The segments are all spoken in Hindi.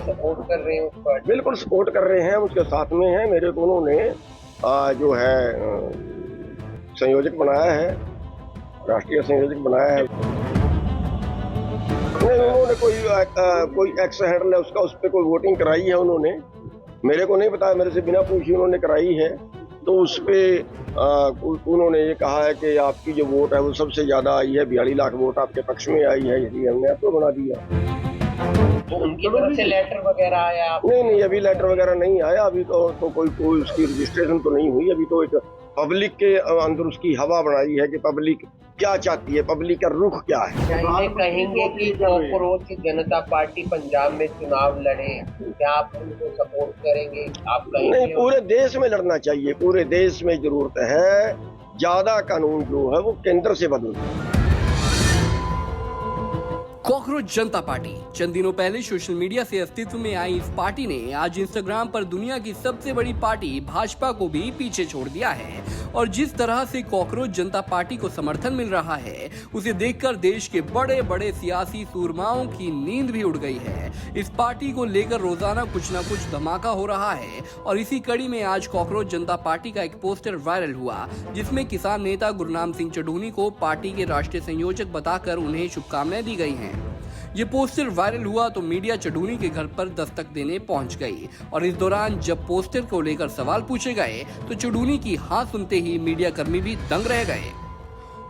सपोर्ट कर रहे हैं उस पार्टी? बिल्कुल सपोर्ट कर रहे हैं, उसके साथ में हैं। मेरे को उन्होंने जो है संयोजक बनाया है, राष्ट्रीय संयोजक बनाया है। नहीं, उन्होंने कोई एक्स हैंडल है उसका, उस पर कोई वोटिंग कराई है उन्होंने। मेरे को नहीं पता, मेरे से बिना पूछे उन्होंने कराई है। तो उस पे उन्होंने ये कहा है कि आपकी जो वोट है वो सबसे ज्यादा आई है, 42 लाख वोट आपके पक्ष में आई है, इसलिए हमने आपको बना दिया। तो उनकी तरफ से लेटर वगैरह आया? नहीं, अभी लेटर वगैरह नहीं आया। अभी तो कोई उसकी रजिस्ट्रेशन तो नहीं हुई। अभी तो एक पब्लिक के अंदर उसकी हवा बनाई है कि पब्लिक क्या चाहती है, पब्लिक का रुख क्या है। क्या ये कहेंगे कि कॉकरोच जनता पार्टी पंजाब में चुनाव लड़े, क्या आप उनको सपोर्ट करेंगे? आप कहेंगे? नहीं, पूरे देश में लड़ना चाहिए, पूरे देश में जरूरत है। ज्यादा कानून जो है वो केंद्र से बदलना। कॉकरोच जनता पार्टी चंद दिनों पहले सोशल मीडिया से अस्तित्व में आई इस पार्टी ने आज इंस्टाग्राम पर दुनिया की सबसे बड़ी पार्टी भाजपा को भी पीछे छोड़ दिया है। और जिस तरह से कॉकरोच जनता पार्टी को समर्थन मिल रहा है, उसे देखकर देश के बड़े बड़े सियासी सूरमाओं की नींद भी उड़ गई है। इस पार्टी को लेकर रोजाना कुछ न कुछ धमाका हो रहा है और इसी कड़ी में आज कॉकरोच जनता पार्टी का एक पोस्टर वायरल हुआ, जिसमें किसान नेता गुरनाम सिंह चढ़ूनी को पार्टी के राष्ट्रीय संयोजक बताकर उन्हें शुभकामनाएं दी गई हैं। ये पोस्टर वायरल हुआ तो मीडिया चढ़ूनी के घर पर दस्तक देने पहुंच गई और इस दौरान जब पोस्टर को लेकर सवाल पूछे गए तो चढ़ूनी की हाँ सुनते ही मीडिया कर्मी भी दंग रह गए।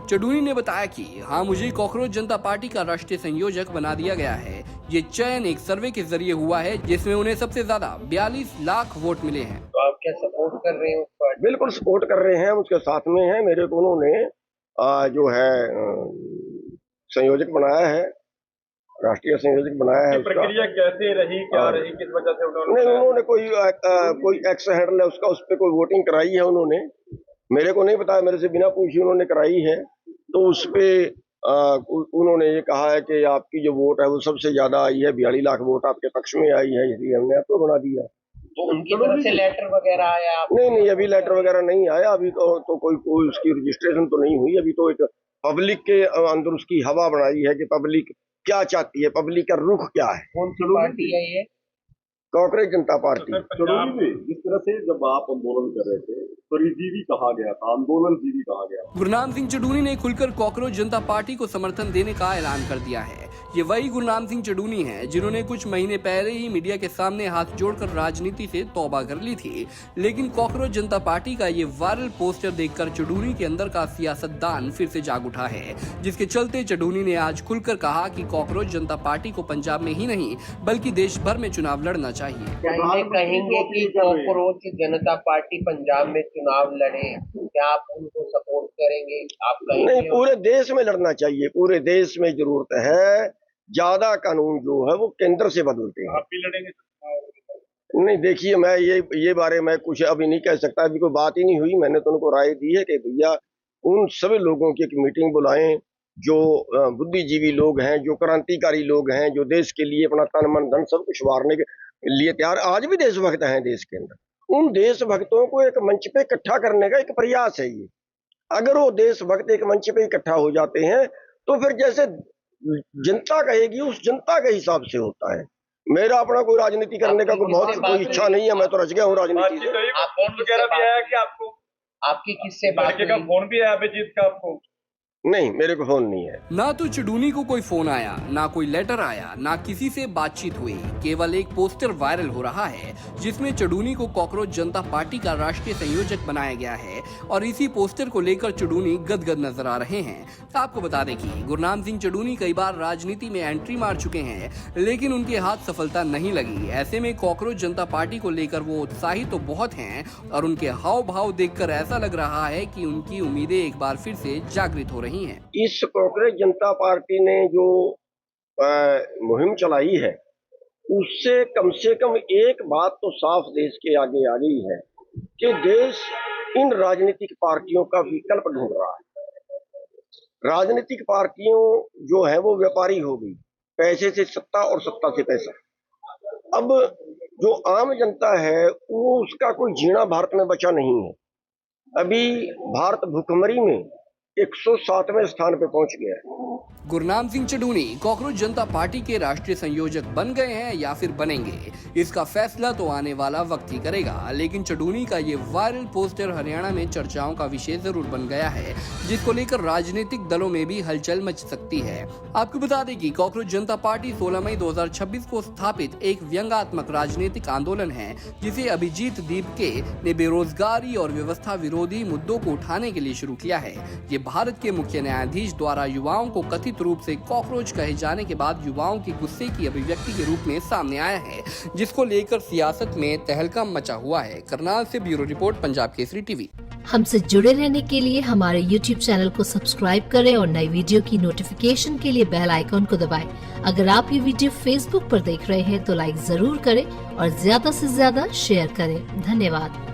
चढ़ूनी ने बताया कि हाँ, मुझे कॉकरोच जनता पार्टी का राष्ट्रीय संयोजक बना दिया गया है। ये चयन एक सर्वे के जरिए हुआ है जिसमें उन्हें सबसे ज्यादा 42 लाख वोट मिले हैं। तो आप क्या सपोर्ट कर रहे हैं उस पार्टी? बिल्कुल सपोर्ट कर रहे हैं, उसके साथ में हैं। मेरे को उन्होंने जो है संयोजक बनाया है, राष्ट्रीय संयोजक बनाया है। प्रक्रिया कैसे रही, क्या रही, किस वजह से नहीं, उन्होंने कोई एक्स हैंडल है उसका, उस पर कोई वोटिंग कराई है उन्होंने। मेरे को नहीं पता, मेरे से बिना पूछे उन्होंने कराई है। तो उस पे उन्होंने ये कहा है कि आपकी जो वोट है वो सबसे ज्यादा आई है, 42 लाख वोट आपके पक्ष में आई है, इसलिए हमने आपको बना दिया। तो उनकी तरफ से लेटर वगैरह आया? नहीं, अभी लेटर वगैरह नहीं आया। अभी तो कोई उसकी रजिस्ट्रेशन तो नहीं हुई। अभी तो एक पब्लिक के अंदर उसकी हवा बनाई है कि पब्लिक क्या चाहती है, पब्लिक का रुख क्या है। कौन सी पार्टी है ये? कॉकरोच जनता पार्टी। चढ़ूनी में जिस तरह से जब आप आंदोलन कर रहे थे, परिजीवी कहा गया था, आंदोलन जीवी कहा गया। गुरनाम सिंह चढ़ूनी ने खुलकर कॉकरोच जनता पार्टी को समर्थन देने का ऐलान कर दिया है। ये वही गुरनाम सिंह चढ़ूनी हैं जिन्होंने कुछ महीने पहले ही मीडिया के सामने हाथ जोड़कर राजनीति से तौबा कर ली थी। लेकिन कॉकरोच जनता पार्टी का ये वायरल पोस्टर देखकर चढ़ूनी के अंदर का सियासतदान फिर से जाग उठा है, जिसके चलते चढ़ूनी ने आज खुलकर कहा कि कॉकरोच जनता पार्टी को पंजाब में ही नहीं बल्कि देश भर में चुनाव लड़ना चाहिए। क्या ये कहेंगे कि कॉकरोच जनता पार्टी पंजाब में चुनाव लड़े, क्या आप उनको सपोर्ट करेंगे? आप कहेंगे? नहीं, पूरे देश में लड़ना चाहिए, पूरे देश में जरूरत है। ज्यादा कानून जो है वो केंद्र से बदलते हैं। आप भी लड़ेंगे? नहीं, देखिए, मैं ये बारे में कुछ अभी नहीं कह सकता। अभी कोई बात ही नहीं हुई। मैंने तो उनको राय दी है कि भैया उन सभी लोगों की एक मीटिंग बुलाएं जो बुद्धिजीवी लोग हैं, जो क्रांतिकारी लोग हैं, जो देश के लिए अपना तन मन धन सब कुछ वारने के लिए तैयार आज भी देशभक्त हैं देश के अंदर। उन देशभक्तों को एक मंच पे इकट्ठा करने का एक प्रयास है ये। अगर वो देशभक्त एक मंच पे इकट्ठा हो जाते हैं तो फिर जैसे जनता कहेगी उस जनता के हिसाब से होता है। मेरा अपना कोई राजनीति करने का कोई इच्छा नहीं है। मैं तो रच गया हूँ राजनीति से। फोन वगैरह भी आया कि आपको? आपकी किससे बात लड़के का फोन भी आया अभिजीत का आपको? नहीं, मेरे को फोन नहीं है। ना तो चढ़ूनी को कोई फोन आया, ना कोई लेटर आया, ना किसी से बातचीत हुई। केवल एक पोस्टर वायरल हो रहा है जिसमें चढ़ूनी को कॉकरोच जनता पार्टी का राष्ट्रीय संयोजक बनाया गया है और इसी पोस्टर को लेकर चढ़ूनी गदगद नजर आ रहे हैं। आपको बता दें कि गुरनाम सिंह चढ़ूनी कई बार राजनीति में एंट्री मार चुके हैं, लेकिन उनके हाथ सफलता नहीं लगी। ऐसे में कॉकरोच जनता पार्टी को लेकर वो उत्साहित तो बहुत हैं और उनके हाव भाव देखकर ऐसा लग रहा है कि उनकी उम्मीदें एक बार फिर से जागृत हो रही हैं। इस कॉकरोच जनता पार्टी ने जो मुहिम चलाई है उससे कम से कम एक बात तो साफ देश के आगे आ गई है कि देश इन राजनीतिक पार्टियों का विकल्प ढूंढ रहा है। राजनीतिक पार्टियों जो है वो व्यापारी हो गई, पैसे से सत्ता और सत्ता से पैसा। अब जो आम जनता है वो उसका कोई जीना भारत में बचा नहीं है। अभी भारत भुखमरी में 107वें स्थान पे पहुंच गया है। गुरनाम सिंह चढ़ूनी कॉकरोच जनता पार्टी के राष्ट्रीय संयोजक बन गए हैं या फिर बनेंगे, इसका फैसला तो आने वाला वक्त ही करेगा। लेकिन चढ़ूनी का ये वायरल पोस्टर हरियाणा में चर्चाओं का विषय जरूर बन गया है, जिसको लेकर राजनीतिक दलों में भी हलचल मच सकती है। आपको बता दें कि कॉकरोच जनता पार्टी 16 मई 2026 को स्थापित एक व्यंग्यात्मक राजनीतिक आंदोलन है, जिसे अभिजीत दीपके ने बेरोजगारी और व्यवस्था विरोधी मुद्दों को उठाने के लिए शुरू किया है। ये भारत के मुख्य न्यायाधीश द्वारा युवाओं को कथित रूप से कॉकरोच कहे जाने के बाद युवाओं के गुस्से की अभिव्यक्ति के रूप में सामने आया है, जिसको लेकर सियासत में तहलका मचा हुआ है। करनाल से bureau report, Punjab Kesari TV. हमसे जुड़े रहने के लिए हमारे YouTube चैनल को सब्सक्राइब करें और नई वीडियो की नोटिफिकेशन के लिए बेल आइकॉन को दबाएं। अगर आप ये वीडियो Facebook पर देख रहे हैं तो लाइक जरूर करें और ज्यादा से ज्यादा शेयर करें। धन्यवाद।